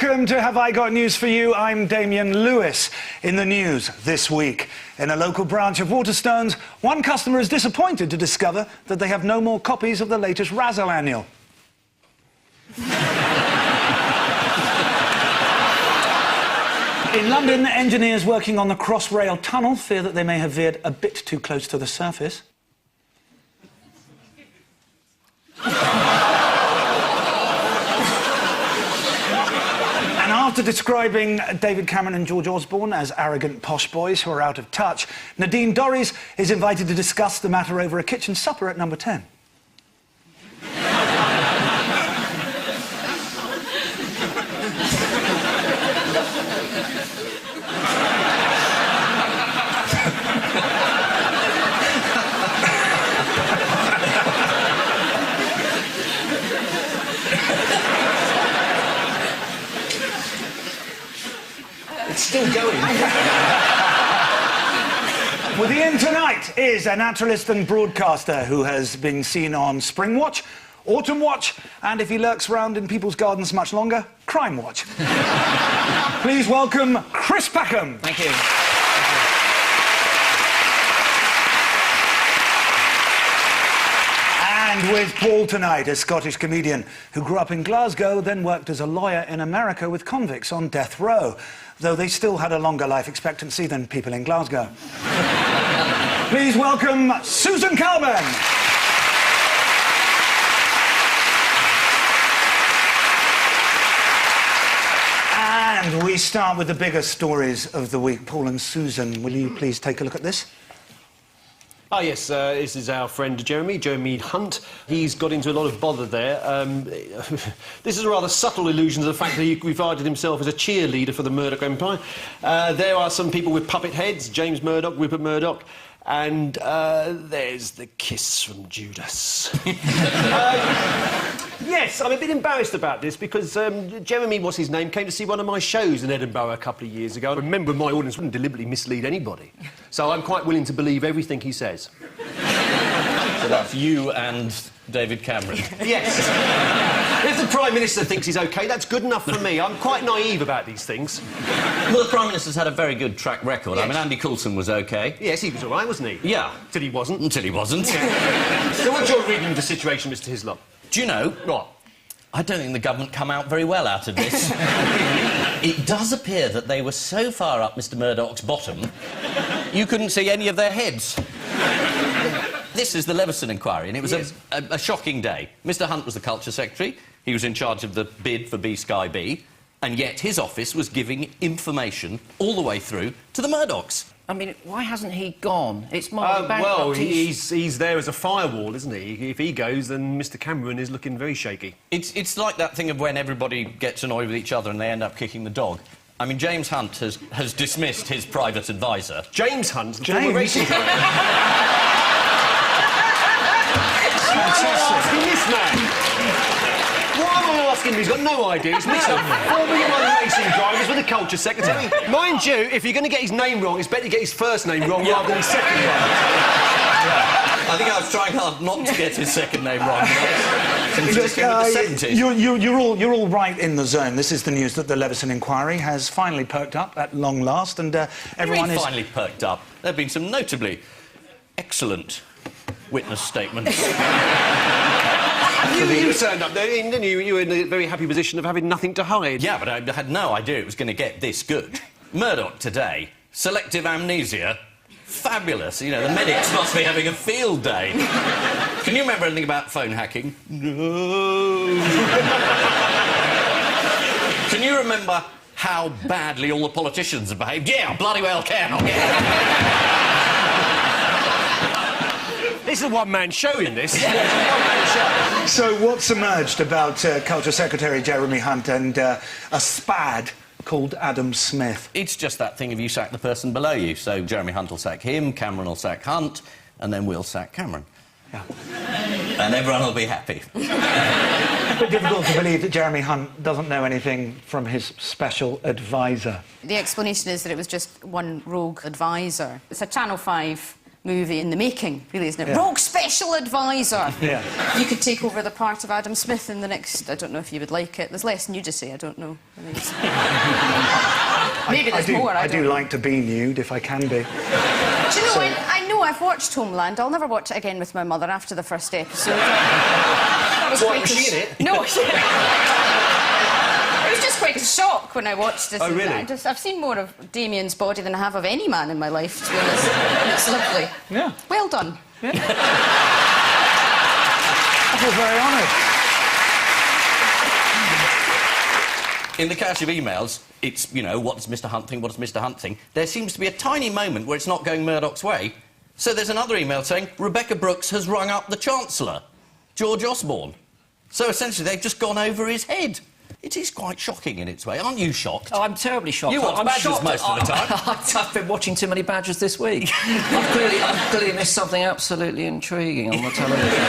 welcome to Have I Got News For You? I'm Damian Lewis. In the news this week, in a local branch of Waterstones, one customer is disappointed to discover that they have no more copies of the latest Razzle Annual. In London, engineers working on the Crossrail tunnel fear that they may have veered a bit too close to the surface. And after describing David Cameron and George Osborne as arrogant posh boys who are out of touch, Nadine Dorries is invited to discuss the matter over a kitchen supper at number 10. It's still going. With the in tonight is a naturalist and broadcaster who has been seen on Spring Watch, Autumn Watch, and if he lurks around in people's gardens much longer, Crime Watch. Please welcome Chris Packham. Thank you. And with Paul tonight, a Scottish comedian who grew up in Glasgow, then worked as a lawyer in America with convicts on death row, though they still had a longer life expectancy than people in Glasgow. Please welcome Susan Calman. And we start with the biggest stories of the week. Paul and Susan, will you please take a look at this? Oh, yes, this is our friend Jeremy Hunt. He's got into a lot of bother there. This is a rather subtle allusion to the fact that he regarded himself as a cheerleader for the Murdoch Empire. There are some people with puppet heads, James Murdoch, Rupert Murdoch, and there's the kiss from Judas. Yes, I'm a bit embarrassed about this because Jeremy, what's his name, came to see one of my shows in Edinburgh a couple of years ago. Remember, my audience wouldn't deliberately mislead anybody. So I'm quite willing to believe everything he says. So that's you and David Cameron? Yes. If the Prime Minister thinks he's OK, that's good enough for me. I'm quite naive about these things. Well, the Prime Minister's had a very good track record. Yes. I mean, Andy Coulson was OK. Yes, he was all right, wasn't he? Yeah. Till he wasn't. Until he wasn't. Yeah. So what's your reading of the situation, Mr Hislop? Do you know... What? I don't think the government come out very well out of this. It does appear that they were so far up Mr Murdoch's bottom, you couldn't see any of their heads. This is the Leveson Inquiry, and it was a shocking day. Mr Hunt was the Culture Secretary. He was in charge of the bid for B-Sky B, and yet his office was giving information all the way through to the Murdochs. I mean, why hasn't he gone? It's more well, he's there as a firewall, isn't he? If he goes, then Mr Cameron is looking very shaky. It's like that thing of when everybody gets annoyed with each other and they end up kicking the dog. I mean, James Hunt has dismissed his private advisor. James Hunt? The former racing driver? Asking this man? Why am I asking him? He's got no idea. He's mixed up Formula 1 racing drivers with the Culture Secretary. Mind you, if you're going to get his name wrong, it's better to get his first name wrong rather than his second one. I think I was trying hard not to get his second name wrong. You're all right in the zone. This is the news that the Leveson Inquiry has finally perked up at long last, and everyone is finally perked up. There have been some notably excellent witness statements. You turned up there, didn't you? You were in a very happy position of having nothing to hide. Yeah, but I had no idea it was going to get this good. Murdoch today, selective amnesia, fabulous. You know, the medics must be having a field day. Can you remember anything about phone hacking? No. Can you remember how badly all the politicians have behaved? Yeah, I bloody well can. This is a one-man show in this. So what's emerged about Culture Secretary Jeremy Hunt and a spad called Adam Smith? It's just that thing of you sack the person below you. So Jeremy Hunt will sack him, Cameron will sack Hunt, and then we'll sack Cameron. Yeah. And everyone will be happy. It's a bit difficult to believe that Jeremy Hunt doesn't know anything from his special advisor. The explanation is that it was just one rogue advisor. It's a Channel 5 movie in the making, really, isn't it? Yeah. Rogue Special Advisor. Yeah. You could take over the part of Adam Smith in the next... I don't know if you would like it. There's less nudity, I don't know. Maybe there's more, I do like to be nude, if I can be. Do you know, so... I know I've watched Homeland. I'll never watch it again with my mother after the first episode. Was she in it? No, it was just quite a shock when I watched it. Oh, really? I've seen more of Damian's body than I have of any man in my life, to be honest. And it's lovely. Yeah. Well done. Yeah. I feel very honoured. In the cache of emails, it's, you know, what does Mr Hunt think, what does Mr Hunt think? There seems to be a tiny moment where it's not going Murdoch's way. So there's another email saying, Rebecca Brooks has rung up the Chancellor, George Osborne. So essentially they've just gone over his head. It is quite shocking in its way. Aren't you shocked? Oh, I'm terribly shocked. You watch Badgers shocked most of the time. I've been watching too many Badgers this week. I've clearly missed something absolutely intriguing on the television.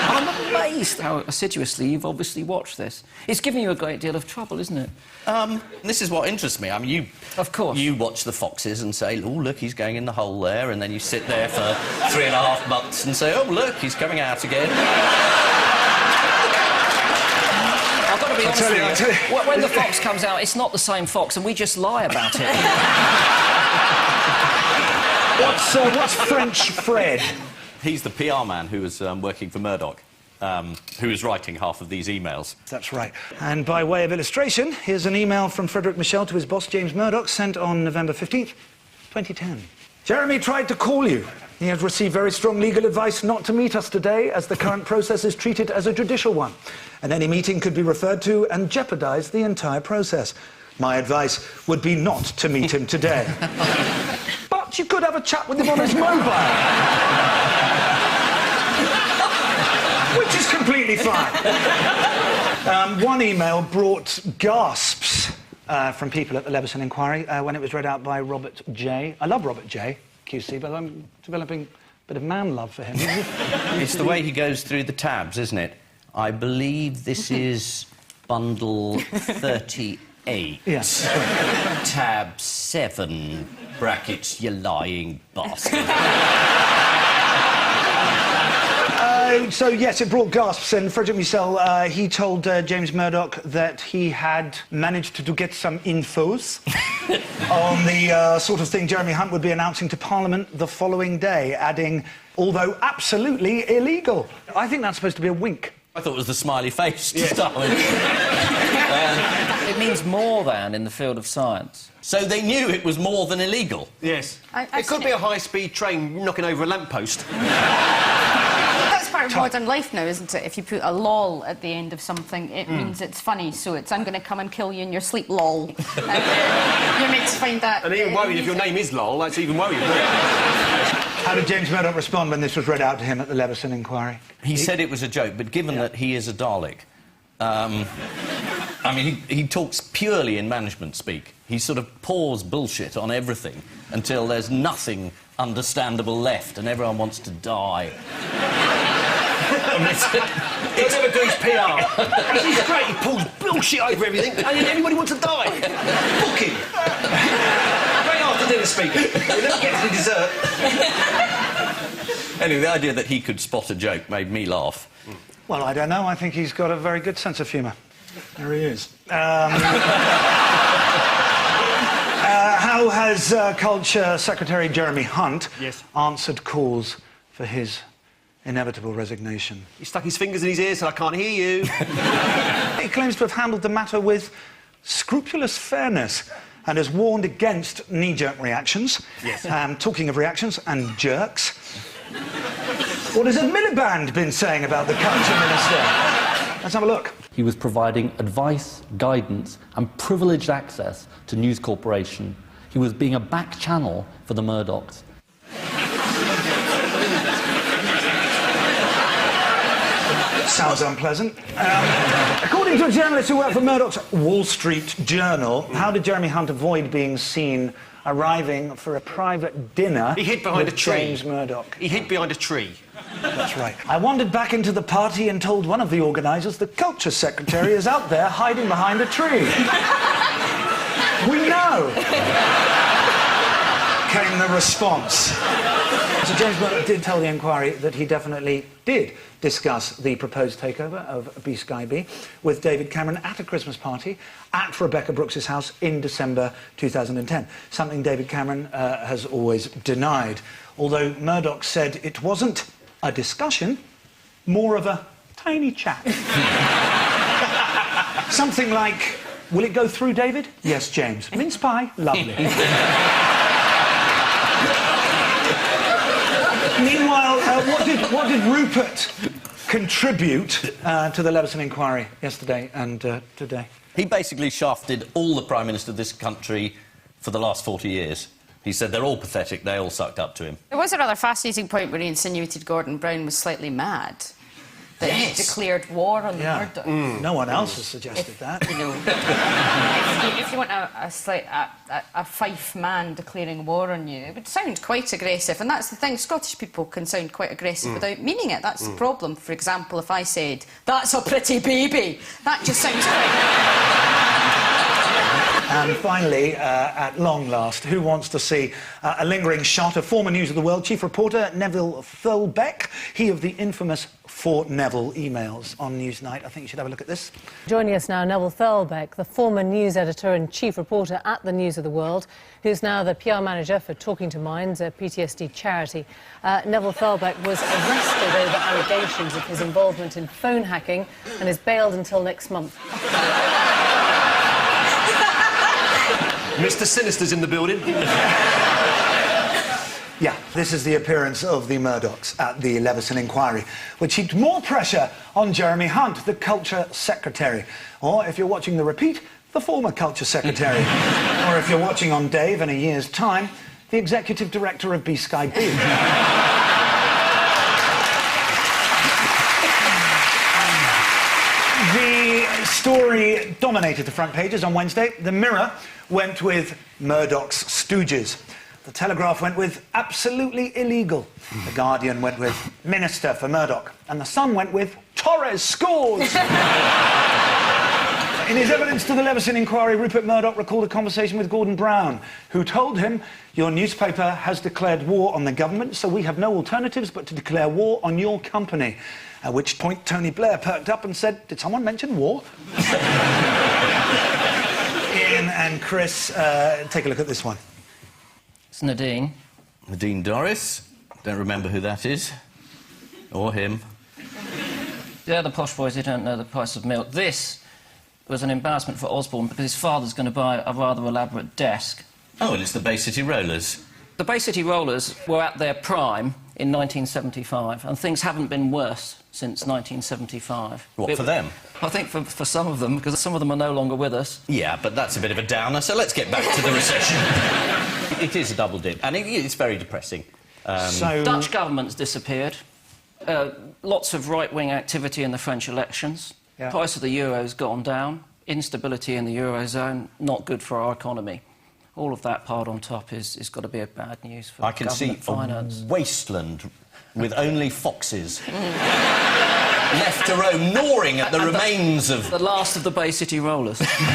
I'm amazed how assiduously you've obviously watched this. It's giving you a great deal of trouble, isn't it? This is what interests me. I mean, you... Of course. You watch the Foxes and say, oh, look, he's going in the hole there, and then you sit there for 3.5 months and say, oh, look, he's coming out again. I've got to be honest with you. When the fox comes out, it's not the same fox, and we just lie about it. What's French Fred? He's the PR man who was working for Murdoch, who is writing half of these emails. That's right. And by way of illustration, here's an email from Frederick Michel to his boss, James Murdoch, sent on November 15th, 2010. Jeremy tried to call you. He has received very strong legal advice not to meet us today, as the current process is treated as a judicial one, and any meeting could be referred to and jeopardise the entire process. My advice would be not to meet him today. But you could have a chat with him on his mobile. Which is completely fine. One email brought gasps from people at the Leveson Inquiry when it was read out by Robert J. I love Robert J. QC, but I'm developing a bit of man love for him. It's the way he goes through the tabs, isn't it? I believe this is bundle 38. Yes. Tab 7, brackets, you lying bastard. So, yes, it brought gasps, and Frederick Michel, he told James Murdoch that he had managed to get some infos on the sort of thing Jeremy Hunt would be announcing to Parliament the following day, adding, although absolutely illegal. I think that's supposed to be a wink. I thought it was the smiley face to start with. It means more than in the field of science. So they knew it was more than illegal? Yes. It could be a high-speed train knocking over a lamppost. That's part of modern life now, isn't it? If you put a lol at the end of something, it means it's funny, so it's I'm going to come and kill you in your sleep, lol. You're meant to find that... And even worried if your name is lol, that's even worrying. How did James Murdoch respond when this was read out to him at the Leveson Inquiry? He said it was a joke, but given that he is a Dalek... I mean, he talks purely in management speak. He sort of pours bullshit on everything until there's nothing understandable left and everyone wants to die. He'll never do his PR. He's great, he pulls bullshit over everything and then everybody wants to die. Book him. Great after-dinner speaker. He'll never get to the dessert. Anyway, the idea that he could spot a joke made me laugh. Well, I don't know. I think he's got a very good sense of humour. There he is. How has Culture Secretary Jeremy Hunt answered calls for his inevitable resignation? He stuck his fingers in his ears, so I can't hear you. He claims to have handled the matter with scrupulous fairness and has warned against knee-jerk reactions. Yes. Talking of reactions and jerks, what has Ed Miliband been saying about the Culture Minister? Let's have a look. He was providing advice, guidance and privileged access to News Corporation. He was being a back channel for the Murdochs. Sounds unpleasant. According to a journalist who worked for Murdoch's Wall Street Journal, how did Jeremy Hunt avoid being seen arriving for a private dinner? He hid behind a tree. James Murdoch. He hid behind a tree. That's right. I wandered back into the party and told one of the organisers the Culture Secretary is out there hiding behind a tree. We know. came the response. So James Murdoch did tell the Inquiry that he definitely did discuss the proposed takeover of B-Sky B with David Cameron at a Christmas party at Rebecca Brooks's house in December 2010, something David Cameron has always denied, although Murdoch said it wasn't a discussion, more of a tiny chat. Something like, will it go through, David? Yes, James. Mince pie? Lovely. Meanwhile, what did Rupert contribute to the Leveson Inquiry yesterday and today? He basically shafted all the Prime Minister of this country for the last 40 years. He said they're all pathetic, they all sucked up to him. There was a rather fascinating point where he insinuated Gordon Brown was slightly mad. That he declared war on the Murdoch. No one else has suggested that. You know, if you want a Fife man declaring war on you, it would sound quite aggressive. And that's the thing, Scottish people can sound quite aggressive without meaning it. That's the problem. For example, if I said, "That's a pretty baby," that just sounds quite... And finally, at long last, who wants to see a lingering shot of former News of the World chief reporter Neville Thurlbeck, he of the infamous Fort Neville emails on Newsnight. I think you should have a look at this. Joining us now, Neville Thurlbeck, the former news editor and chief reporter at the News of the World, who's now the PR manager for Talking to Minds, a PTSD charity. Neville Thurlbeck was arrested over allegations of his involvement in phone hacking and is bailed until next month. Mr. Sinister's in the building. Yeah, this is the appearance of the Murdochs at the Leveson Inquiry, which heaped more pressure on Jeremy Hunt, the Culture Secretary. Or, if you're watching the repeat, the former Culture Secretary. Or, if you're watching on Dave in a year's time, the Executive Director of B-Sky B. The story dominated the front pages on Wednesday. The Mirror went with Murdoch's stooges. The Telegraph went with absolutely illegal. The Guardian went with Minister for Murdoch. And The Sun went with Torres scores! In his evidence to the Leveson Inquiry, Rupert Murdoch recalled a conversation with Gordon Brown, who told him, "Your newspaper has declared war on the government, so we have no alternatives but to declare war on your company." At which point Tony Blair perked up and said, "Did someone mention war?" Ian and Chris, take a look at this one. It's Nadine. Nadine Dorris. Don't remember who that is. Or him. Yeah, the posh boys who don't know the price of milk. This was an embarrassment for Osborne because his father's going to buy a rather elaborate desk. Oh, and it's the Bay City Rollers. The Bay City Rollers were at their prime in 1975, and things haven't been worse since 1975. What, for them? I think for some of them, because some of them are no longer with us. Yeah, but that's a bit of a downer, so let's get back to the recession. It is a double dip, and it's very depressing. Dutch government's disappeared. Lots of right-wing activity in the French elections. Yeah. Price of the euro's gone down. Instability in the eurozone, not good for our economy. All of that piled on top is got to be a bad news for I can see finance. a wasteland with only foxes left to roam, gnawing at the remains of... The last of the Bay City Rollers.